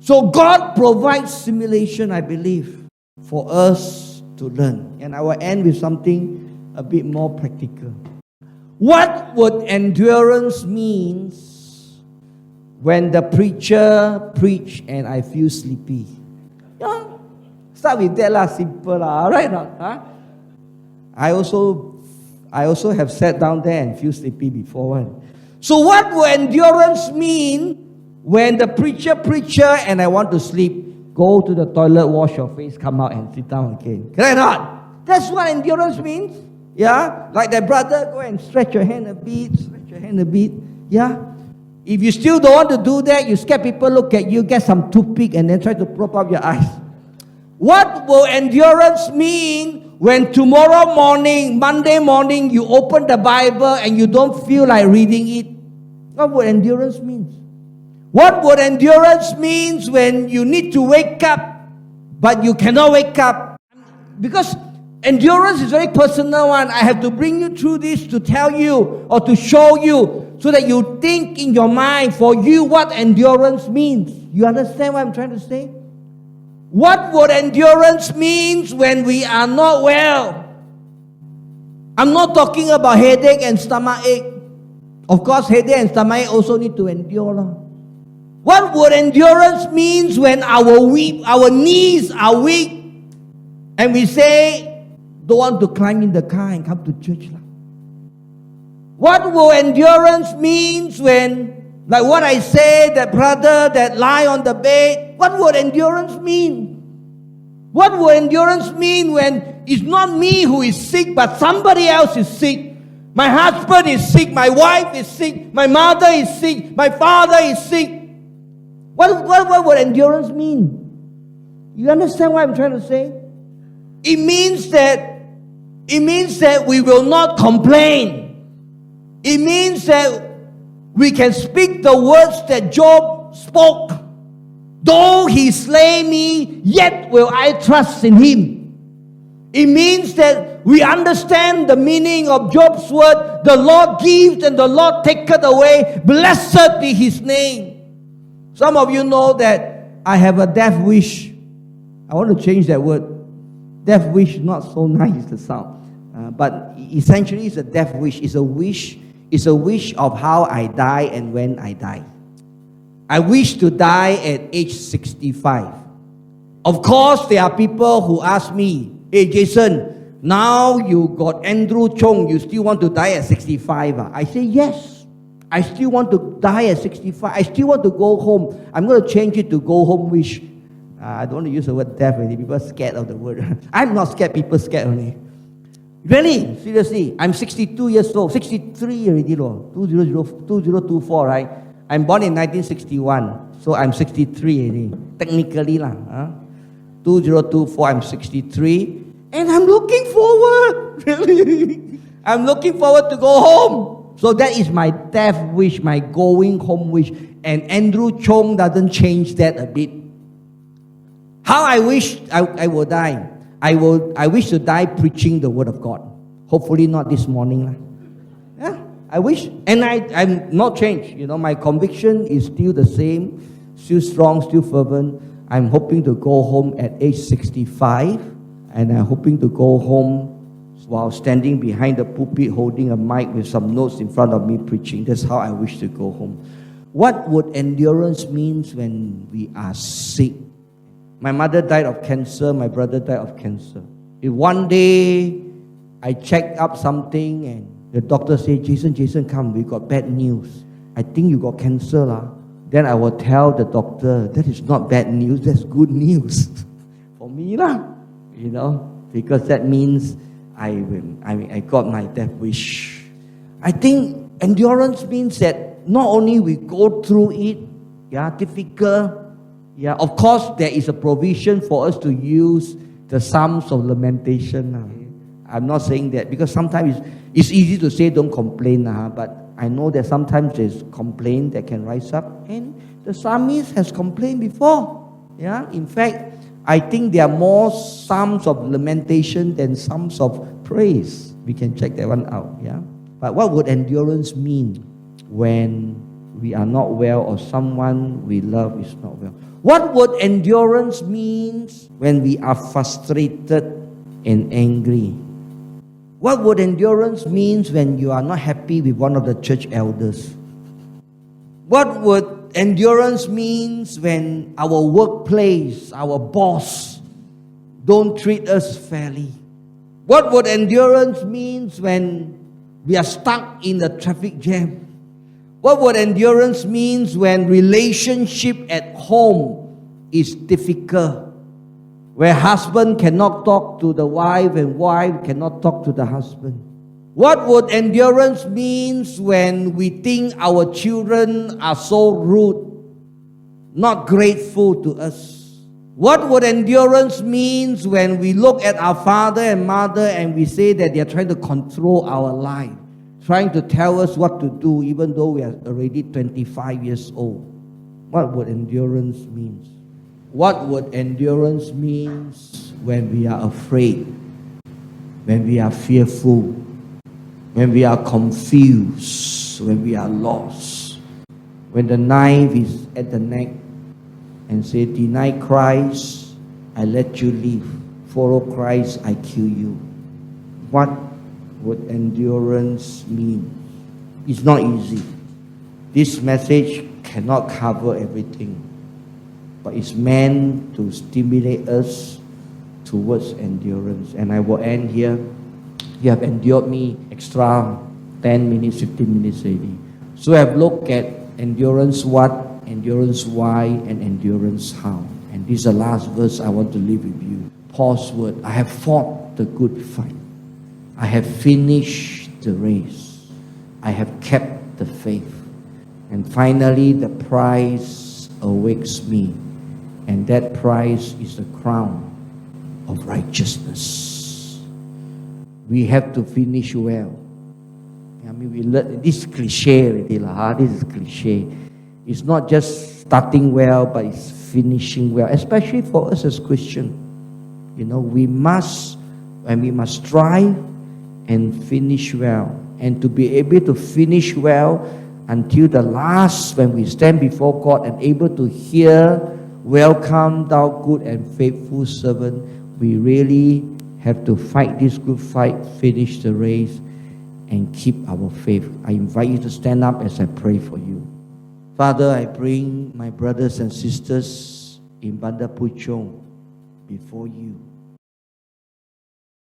So God provides simulation, I believe, for us to learn. And I will end with something a bit more practical. What would endurance mean when the preacher preach and I feel sleepy? Yeah. Start with that lah, simple lah, alright? Huh? I also have sat down there and feel sleepy before. So what will endurance mean when the preacher and I want to sleep? Go to the toilet, wash your face, come out and sit down again. Can I not? That's what endurance means. Yeah? Like that brother, go and stretch your hand a bit, Yeah? If you still don't want to do that, you scare people look at you, get some toothpick and then try to prop up your eyes. What will endurance mean when tomorrow morning, Monday morning, you open the Bible and you don't feel like reading it? What would endurance mean? What would endurance mean when you need to wake up, but you cannot wake up? Because endurance is a very personal one. I have to bring you through this to tell you or to show you so that you think in your mind for you what endurance means. You understand what I'm trying to say? What would endurance mean when we are not well? I'm not talking about headache and stomach ache. Of course, headache and stomach ache also need to endure. What would endurance mean when our knees are weak and we say, don't want to climb in the car and come to church? What will endurance mean when, like what I say, that brother that lie on the bed? What would endurance mean? What will endurance mean when it's not me who is sick, but somebody else is sick? My husband is sick, my wife is sick, my mother is sick, my father is sick. What would endurance mean? You understand what I'm trying to say? It means that we will not complain. It means that we can speak the words that Job spoke. Though he slay me, yet will I trust in him. It means that we understand the meaning of Job's word. The Lord gives and the Lord taketh away. Blessed be his name. Some of you know that I have a death wish. I want to change that word. Death wish, not so nice the sound. But essentially it's a death wish. It's a wish of how I die and when I die. I wish to die at age 65. Of course, there are people who ask me, hey Jason, now you got Andrew Chong, you still want to die at 65? I say yes. I still want to die at 65. I still want to go home. I'm going to change it to go home wish. I don't want to use the word death already. People are scared of the word. I'm not scared, people scared only. Really, seriously, I'm 62 years old, 63 already, 2024, right? I'm born in 1961, so I'm 63 already. Technically, 2024, I'm 63, and I'm looking forward, really. I'm looking forward to go home. So that is my death wish, my going home wish. And Andrew Chong doesn't change that a bit. How I wish I will die. I wish to die preaching the word of God. Hopefully not this morning. Yeah, I wish. And I'm not changed. You know, my conviction is still the same, still strong, still fervent. I'm hoping to go home at age 65. And I'm hoping to go home while standing behind the pulpit holding a mic with some notes in front of me preaching. That's how I wish to go home. What would endurance mean when we are sick? My mother died of cancer. My brother died of cancer. If one day I checked up something and the doctor said, Jason, come, we got bad news. I think you got cancer. Then I will tell the doctor, that is not bad news, that's good news. For me, you know, because that means I got my death wish. I think endurance means that not only we go through it, difficult, of course, there is a provision for us to use the Psalms of Lamentation. I'm not saying that because sometimes it's easy to say don't complain, but I know that sometimes there's complaint that can rise up, and the psalmist has complained before. In fact, I think there are more Psalms of Lamentation than Psalms of Praise. We can check that one out. But what would endurance mean when we are not well or someone we love is not well. What would endurance means when we are frustrated and angry? What would endurance means when you are not happy with one of the church elders? What would endurance means when our workplace, our boss don't treat us fairly? What would endurance means when we are stuck in the traffic jam? What would endurance means when relationship at home is difficult? Where husband cannot talk to the wife and wife cannot talk to the husband. What would endurance means when we think our children are so rude, not grateful to us? What would endurance means when we look at our father and mother and we say that they are trying to control our life, trying to tell us what to do even though we are already 25 years old? What would endurance mean? What would endurance means when we are afraid, when we are fearful, when we are confused, when we are lost, when the knife is at the neck and say, deny Christ, I let you live. Follow Christ, I kill you. What would endurance mean? It's not easy. This message cannot cover everything, but it's meant to stimulate us towards endurance. And I will end here. You have endured me extra 10 minutes, 15 minutes already. So I've looked at endurance what, endurance why, and endurance how. And this is the last verse I want to leave with you. Paul's word, I have fought the good fight. I have finished the race. I have kept the faith. And finally, the prize awaits me. And that prize is the crown of righteousness. We have to finish well. I mean, we learn this cliche already, this is cliche. It's not just starting well, but it's finishing well, especially for us as Christians. You know, we must strive and finish well. And to be able to finish well until the last, when we stand before God and able to hear, welcome thou good and faithful servant, we really have to fight this good fight, finish the race, and keep our faith. I invite you to stand up as I pray for you. Father, I bring my brothers and sisters in Bandar Puchong before you.